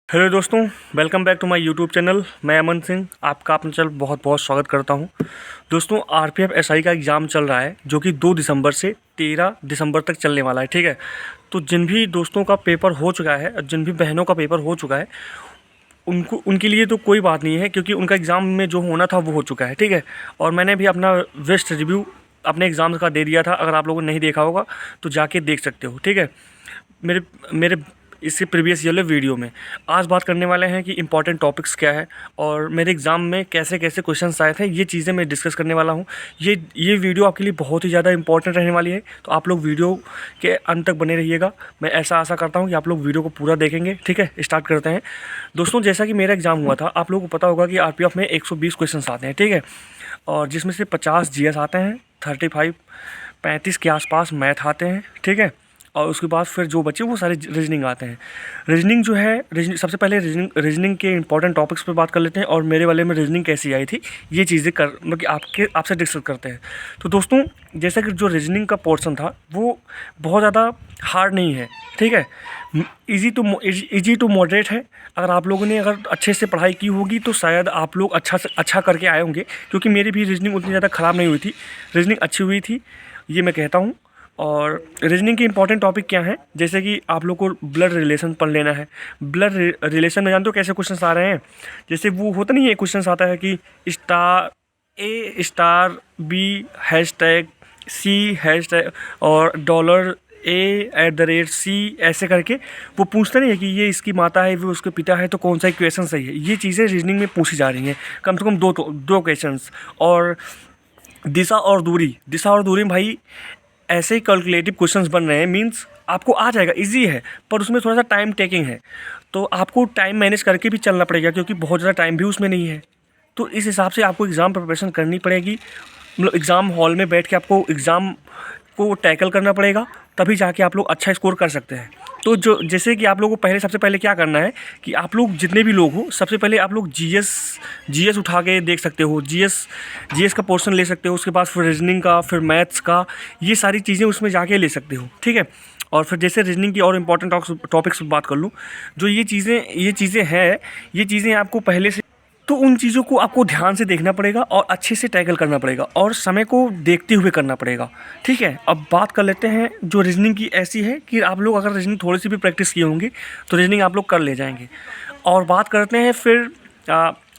Hello दोस्तों, welcome back to my YouTube channel. मैं अमन सिंह आपका अपना चैनल बहुत बहुत स्वागत करता हूं। दोस्तों, आरपीएफ एसआई का एग्ज़ाम चल रहा है जो कि 2 दिसंबर से 13 दिसंबर तक चलने वाला है। ठीक है, तो जिन भी दोस्तों का पेपर हो चुका है और जिन भी बहनों का पेपर हो चुका है उनको उनके लिए तो कोई बात नहीं है, क्योंकि उनका एग्ज़ाम में जो होना था वो हो चुका है। ठीक है, और मैंने भी अपना बेस्ट रिव्यू अपने एग्ज़ाम का दे दिया था। अगर आप लोगों ने नहीं देखा होगा तो जाके देख सकते हो। ठीक है, मेरे मेरे इससे प्रीवियस वाले वीडियो में आज बात करने वाले हैं कि इंपॉर्टेंट टॉपिक्स क्या है और मेरे एग्ज़ाम में कैसे कैसे क्वेश्चंस आए थे। ये चीज़ें मैं डिस्कस करने वाला हूँ। ये वीडियो आपके लिए बहुत ही ज़्यादा इंपॉर्टेंट रहने वाली है, तो आप लोग वीडियो के अंत तक बने रहिएगा। मैं ऐसा आशा करता हूँ कि आप लोग वीडियो को पूरा देखेंगे। ठीक है, स्टार्ट करते हैं। दोस्तों, जैसा कि मेरा एग्ज़ाम हुआ था, आप लोगों को पता होगा कि आरपीएफ में 120 क्वेश्चन आते हैं। ठीक है, और जिसमें से 50 जीएस आते हैं, 35 के आसपास मैथ आते हैं। ठीक है, और उसके बाद फिर जो बचे वो सारे रीजनिंग आते हैं। रीजनिंग जो है, सबसे पहले रीजनिंग के इंपॉर्टेंट टॉपिक्स पे बात कर लेते हैं और मेरे वाले में रीजनिंग कैसी आई थी ये चीज़ें मतलब कि आपसे डिस्कस करते हैं। तो दोस्तों, जैसा कि जो रीजनिंग का पोर्शन था वो बहुत ज़्यादा हार्ड नहीं है। ठीक है, इजी टू मॉडरेट है। अगर आप लोगों ने अगर अच्छे से पढ़ाई की होगी तो शायद आप लोग अच्छा करके आए होंगे, क्योंकि मेरी भी रीजनिंग उतनी ज़्यादा ख़राब नहीं हुई थी। रीजनिंग अच्छी हुई थी, ये मैं कहता हूँ। और रीजनिंग के इंपॉर्टेंट टॉपिक क्या हैं, जैसे कि आप लोग को ब्लड रिलेशन पढ़ लेना है। ब्लड रिलेशन में जानते हो कैसे क्वेश्चंस आ रहे हैं? जैसे वो होता नहीं है, क्वेश्चंस आता है कि स्टार ए स्टार बी हैशटैग सी हैशटैग और डॉलर $A@C ऐसे करके वो पूछते नहीं है कि ये इसकी माता है, वो उसके पिता है, तो कौन सा इक्वेशन सही है। ये चीज़ें रीजनिंग में पूछी जा रही हैं, कम से कम दो क्वेश्चंस। और दिशा और दूरी में भाई ऐसे ही कैलकुलेटिव क्वेश्चंस बन रहे हैं। मींस आपको आ जाएगा, इजी है, पर उसमें थोड़ा सा टाइम टेकिंग है। तो आपको टाइम मैनेज करके भी चलना पड़ेगा, क्योंकि बहुत ज़्यादा टाइम भी उसमें नहीं है। तो इस हिसाब से आपको एग्ज़ाम प्रिपरेशन करनी पड़ेगी। मतलब एग्ज़ाम हॉल में बैठ के आपको एग्ज़ाम को टैकल करना पड़ेगा, तभी जाके आप लोग अच्छा स्कोर कर सकते हैं। तो जो जैसे कि आप लोगों को सबसे पहले क्या करना है कि आप लोग जितने भी लोग हो, सबसे पहले आप लोग जीएस उठा के देख सकते हो। जीएस का पोर्शन ले सकते हो, उसके बाद फिर रीजनिंग का, फिर मैथ्स का, ये सारी चीज़ें उसमें जाके ले सकते हो। ठीक है, और फिर जैसे रीजनिंग की और इम्पोर्टेंट टॉपिक्स पर बात कर लूँ, जो ये चीज़ें हैं, ये चीज़ें आपको पहले से, तो उन चीज़ों को आपको ध्यान से देखना पड़ेगा और अच्छे से टैकल करना पड़ेगा और समय को देखते हुए करना पड़ेगा। ठीक है, अब बात कर लेते हैं। जो रीजनिंग की ऐसी है कि आप लोग अगर रीजनिंग थोड़ी सी भी प्रैक्टिस किए होंगे तो रीजनिंग आप लोग कर ले जाएंगे। और बात करते हैं फिर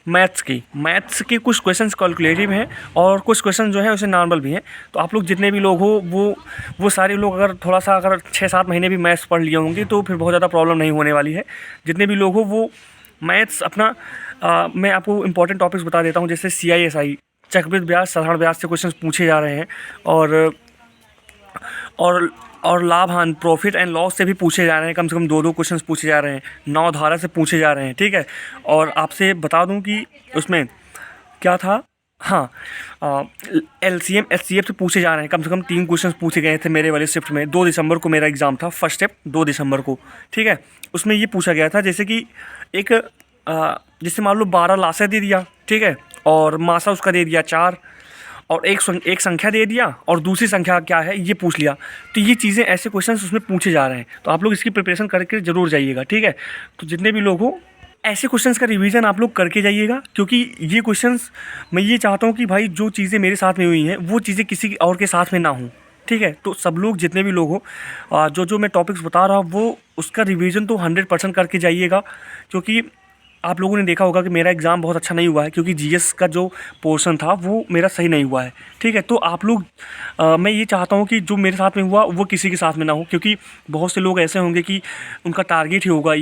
मैथ्स के कुछ क्वेश्चंस कैलकुलेटिव हैं और कुछ क्वेश्चन जो है उसे नॉर्मल भी हैं। तो आप लोग जितने भी लोग हो वो सारे लोग अगर थोड़ा सा अगर 6-7 महीने भी मैथ्स पढ़ लिए होंगे तो फिर बहुत ज़्यादा प्रॉब्लम नहीं होने वाली है। जितने भी लोग हो वो मैथ्स अपना मैं आपको इंपॉर्टेंट टॉपिक्स बता देता हूँ। जैसे CISI, चक्रवृद्धि ब्याज, साधारण ब्याज से क्वेश्चंस पूछे जा रहे हैं। और और लाभ हानि, प्रॉफिट एंड लॉस से भी पूछे जा रहे हैं। कम से कम 2 क्वेश्चंस पूछे जा रहे हैं। नौ धारा से पूछे जा रहे हैं। ठीक है, और आपसे बता दूं कि उसमें क्या था, हाँ, LCM SCF से पूछे जा रहे हैं। कम से कम 3 क्वेश्चंस पूछे गए थे मेरे वाले शिफ्ट में। 2 दिसंबर को मेरा एग्ज़ाम था, फर्स्ट स्टेप 2 दिसंबर को। ठीक है, उसमें ये पूछा गया था जैसे कि एक जैसे मान लो 12 लाशा दे दिया। ठीक है, और मासा उसका दे दिया 4, और एक संख्या दे दिया और दूसरी संख्या क्या है ये पूछ लिया। तो ये चीज़ें, ऐसे क्वेश्चंस उसमें पूछे जा रहे हैं, तो आप लोग इसकी प्रिपरेशन करके ज़रूर जाइएगा। ठीक है, तो जितने भी लोग हो ऐसे क्वेश्चंस का रिवीजन आप लोग करके जाइएगा, क्योंकि ये क्वेश्चंस मैं ये चाहता हूँ कि भाई जो चीज़ें मेरे साथ में हुई हैं वो चीज़ें किसी और के साथ में ना हों। ठीक है, तो सब लोग जितने भी लोग हो जो मैं टॉपिक्स बता रहा हूँ वो उसका रिवीजन तो 100% करके जाइएगा। क्योंकि आप लोगों ने देखा होगा कि मेरा एग्ज़ाम बहुत अच्छा नहीं हुआ है, क्योंकि जीएस का जो पोर्शन था वो मेरा सही नहीं हुआ है। ठीक है, तो आप लोग मैं ये चाहता हूँ कि जो मेरे साथ में हुआ वो किसी के साथ में ना हो, क्योंकि बहुत से लोग ऐसे होंगे कि उनका टारगेट ही होगा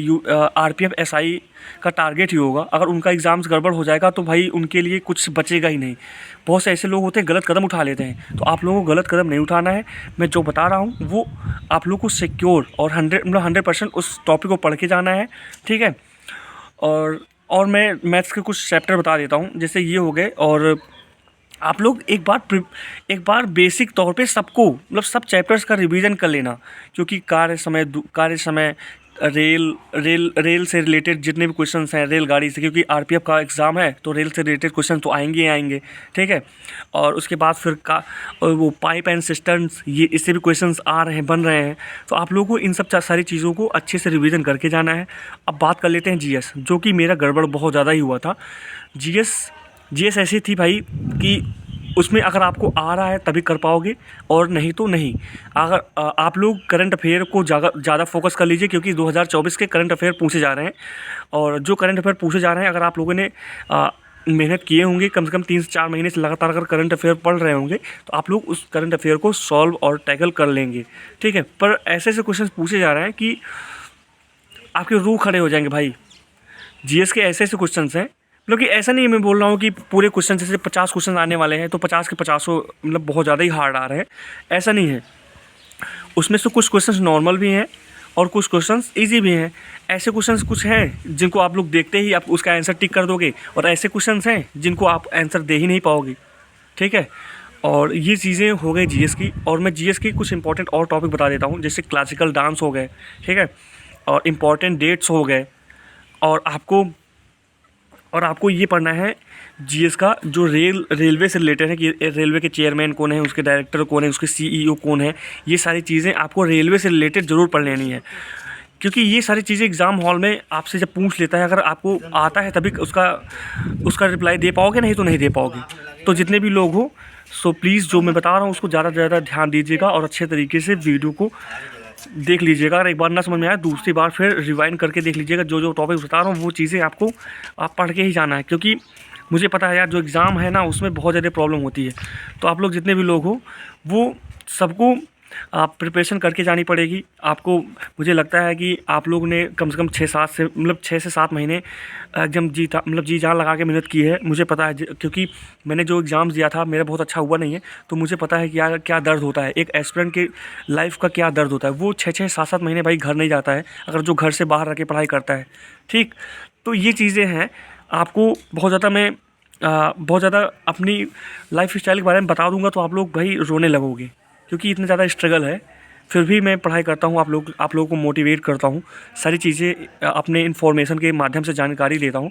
आरपीएफ एसआई का टारगेट ही होगा। अगर उनका एग्ज़ाम्स गड़बड़ हो जाएगा तो भाई उनके लिए कुछ बचेगा ही नहीं। बहुत से ऐसे लोग होते हैं गलत कदम उठा लेते हैं, तो आप लोगों को गलत कदम नहीं उठाना है। मैं जो बता रहा हूँ वो आप लोग को सिक्योर और 100% उस टॉपिक को पढ़ के जाना है। ठीक है, और मैं मैथ्स के कुछ चैप्टर बता देता हूँ, जैसे ये हो गए। और आप लोग एक बार बेसिक तौर पे सबको, मतलब सब चैप्टर्स का रिवीजन कर लेना, क्योंकि कार्य समय रेल से रिलेटेड जितने भी क्वेश्चंस हैं, रेलगाड़ी से, क्योंकि आरपीएफ का एग्ज़ाम है तो रेल से रिलेटेड क्वेश्चन तो आएंगे ही आएंगे, ठीक है। और उसके बाद फिर और वो पाइप एंड सिस्टम्स, ये इससे भी क्वेश्चंस आ रहे हैं, बन रहे हैं। तो आप लोगों को इन सब सारी चीज़ों को अच्छे से रिवीजन करके जाना है। अब बात कर लेते हैं जीएस, जो कि मेरा गड़बड़ बहुत ज़्यादा ही हुआ था। जीएस ऐसी थी भाई कि उसमें अगर आपको आ रहा है तभी कर पाओगे, और नहीं तो नहीं। अगर आप लोग करंट अफेयर को ज़्यादा फोकस कर लीजिए, क्योंकि 2024 के करंट अफेयर पूछे जा रहे हैं। और जो करंट अफेयर पूछे जा रहे हैं, अगर आप लोगों ने मेहनत किए होंगे, कम से कम 3 से 4 महीने से लगातार अगर करंट अफेयर पढ़ रहे होंगे, तो आप लोग उस करंट अफेयर को सॉल्व और टैकल कर लेंगे, ठीक है। पर ऐसे ऐसे क्वेश्चन पूछे जा रहे हैं कि आपके रूह खड़े हो जाएंगे भाई। जीएस के ऐसे ऐसे क्वेश्चन हैं, मतलब कि ऐसा नहीं मैं बोल रहा हूँ कि पूरे क्वेश्चन, जैसे 50 क्वेश्चन आने वाले हैं तो 50 के 50 मतलब बहुत ज़्यादा ही हार्ड आ रहे हैं, ऐसा नहीं है। उसमें से कुछ क्वेश्चंस नॉर्मल भी हैं और कुछ क्वेश्चंस इजी भी हैं। ऐसे क्वेश्चंस कुछ हैं जिनको आप लोग देखते ही आप उसका आंसर टिक कर दोगे, और ऐसे क्वेश्चंस हैं जिनको आप आंसर दे ही नहीं पाओगे, ठीक है। और ये चीज़ें हो गई जीएस की। और मैं जीएस की कुछ इंपॉर्टेंट और टॉपिक बता देता हूँ, जैसे क्लासिकल डांस हो गए, ठीक है, और इम्पॉर्टेंट डेट्स हो गए। और आपको ये पढ़ना है जीएस का, जो रेलवे से रिलेटेड है, कि रेलवे के चेयरमैन कौन है, उसके डायरेक्टर कौन है, उसके सीईओ कौन है। ये सारी चीज़ें आपको रेलवे से रिलेटेड ज़रूर पढ़ लेनी है, क्योंकि ये सारी चीज़ें एग्ज़ाम हॉल में आपसे जब पूछ लेता है, अगर आपको आता है तभी उसका रिप्लाई दे पाओगे, नहीं तो नहीं दे पाओगे। तो जितने भी लोग हो, सो प्लीज़ जो मैं बता रहा हूँ उसको ज़्यादा से ज़्यादा ध्यान दीजिएगा, और अच्छे तरीके से वीडियो को देख लीजिएगा। अगर एक बार ना समझ में आया, दूसरी बार फिर रिवाइंड करके देख लीजिएगा। जो जो टॉपिक बता रहा हूँ वो चीज़ें आपको आप पढ़ के ही जाना है, क्योंकि मुझे पता है यार, जो एग्ज़ाम है ना उसमें बहुत ज़्यादा प्रॉब्लम होती है। तो आप लोग जितने भी लोग हो, वो सबको प्रिपरेशन करके जानी पड़ेगी आपको। मुझे लगता है कि आप लोग ने कम से कम 6 से 7 महीने एकदम जी जान लगा के मेहनत की है। मुझे पता है, क्योंकि मैंने जो एग्ज़ाम्स दिया था मेरा बहुत अच्छा हुआ नहीं है, तो मुझे पता है कि यार क्या दर्द होता है, एक एस्पिरेंट के लाइफ का क्या दर्द होता है। वो 6 7 महीने भाई घर नहीं जाता है, अगर जो घर से बाहर रह के पढ़ाई करता है, ठीक। तो ये चीज़ें हैं, आपको बहुत ज़्यादा अपनी लाइफ स्टाइल के बारे में बता दूंगा तो आप लोग भाई रोने लगोगे, क्योंकि इतना ज़्यादा स्ट्रगल है। फिर भी मैं पढ़ाई करता हूँ, आप लोगों को मोटिवेट करता हूँ, सारी चीज़ें अपने इन्फॉर्मेशन के माध्यम से जानकारी देता हूँ।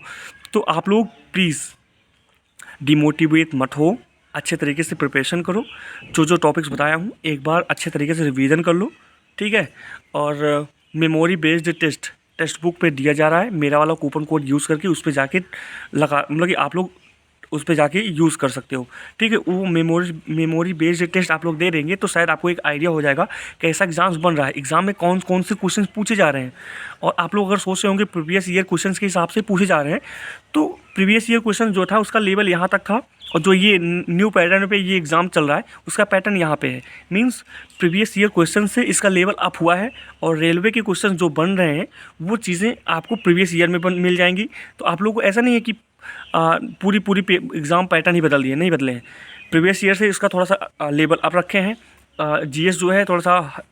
तो आप लोग प्लीज़ डिमोटिवेट मत हो, अच्छे तरीके से प्रिपरेशन करो। जो जो टॉपिक्स बताया हूँ एक बार अच्छे तरीके से रिवीजन कर लो, ठीक है। और मेमोरी बेस्ड टेक्स्ट बुक पे दिया जा रहा है, मेरा वाला कूपन कोड यूज़ करके उस पर जाके मतलब कि आप लोग उस पर जाके यूज़ कर सकते हो, ठीक है। वो मेमोरी बेस्ड टेस्ट आप लोग दे देंगे तो शायद आपको एक आइडिया हो जाएगा कैसा एग्ज़ाम्स बन रहा है, एग्ज़ाम में कौन कौन से क्वेश्चन पूछे जा रहे हैं। और आप लोग अगर सोच रहे होंगे प्रीवियस ईयर क्वेश्चन के हिसाब से पूछे जा रहे हैं, तो प्रीवियस ईयर क्वेश्चन जो था उसका लेवल यहाँ तक था, और जो ये न्यू पैटर्न पे ये एग्ज़ाम चल रहा है उसका पैटर्न यहाँ पे है। मींस प्रीवियस ईयर क्वेश्चन से इसका लेवल अप हुआ है, और रेलवे के क्वेश्चन जो बन रहे हैं वो चीज़ें आपको प्रीवियस ईयर में मिल जाएंगी। तो आप लोगों को ऐसा नहीं है कि पूरी एग्ज़ाम पैटर्न ही बदल दिए, नहीं बदले हैं। प्रीवियस ईयर से इसका थोड़ा सा लेवल अप रखे हैं। जीएस जो है थोड़ा सा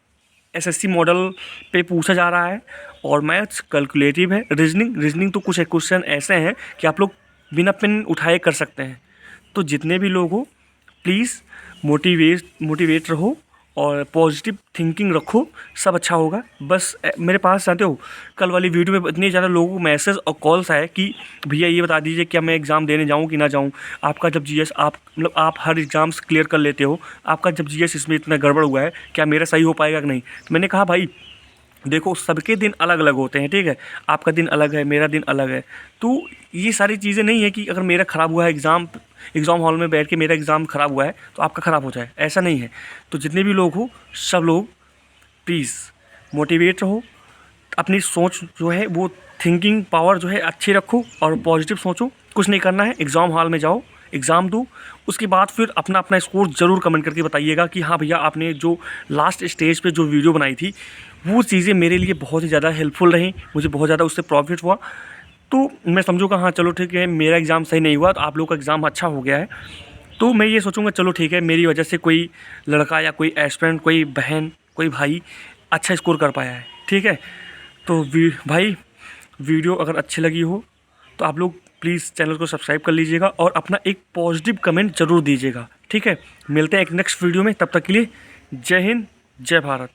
एसएससी मॉडल पे पूछा जा रहा है, और मैथ्स कैलकुलेटिव है। रीजनिंग तो कुछ क्वेश्चन ऐसे हैं कि आप लोग बिना पेन उठाए कर सकते हैं। तो जितने भी लोग हो प्लीज़ मोटिवेट रहो और पॉजिटिव थिंकिंग रखो, सब अच्छा होगा। बस मेरे पास जानते हो कल वाली वीडियो में इतने ज़्यादा लोगों को मैसेज और कॉल्स आए कि भैया ये बता दीजिए क्या मैं एग्ज़ाम देने जाऊँ कि ना जाऊँ। आपका जब जीएस आप हर एग्ज़ाम्स क्लियर कर लेते हो, आपका जब जीएस इसमें इतना गड़बड़ हुआ है, क्या मेरा सही हो पाएगा कि नहीं। तो मैंने कहा भाई देखो सबके दिन अलग अलग होते हैं, ठीक है। आपका दिन अलग है, मेरा दिन अलग है। तो ये सारी चीज़ें नहीं है कि अगर मेरा ख़राब हुआ है एग्ज़ाम हॉल में बैठ के मेरा एग्ज़ाम ख़राब हुआ है तो आपका ख़राब हो जाए, ऐसा नहीं है। तो जितने भी लोग हो सब लोग प्लीज़ मोटिवेट रहो, अपनी सोच जो है वो थिंकिंग पावर जो है अच्छी रखो और पॉजिटिव सोचो। कुछ नहीं करना है, एग्ज़ाम हॉल में जाओ, एग्ज़ाम दो, उसके बाद फिर अपना स्कोर ज़रूर कमेंट करके बताइएगा कि हाँ भैया आपने जो लास्ट स्टेज पे जो वीडियो बनाई थी वो चीज़ें मेरे लिए बहुत ही ज़्यादा हेल्पफुल रहीं, मुझे बहुत ज़्यादा उससे प्रॉफिट हुआ। तो मैं समझूँगा हाँ चलो ठीक है, मेरा एग्ज़ाम सही नहीं हुआ तो आप लोग का एग्ज़ाम अच्छा हो गया है, तो मैं ये सोचूंगा चलो ठीक है मेरी वजह से कोई लड़का या कोई एस्पिरेंट, कोई बहन, कोई भाई अच्छा स्कोर कर पाया है, ठीक है। तो भाई वीडियो अगर अच्छी लगी हो तो आप लोग प्लीज़ चैनल को सब्सक्राइब कर लीजिएगा और अपना एक पॉजिटिव कमेंट ज़रूर दीजिएगा, ठीक है। मिलते हैं एक नेक्स्ट वीडियो में, तब तक के लिए जय हिंद, जय भारत।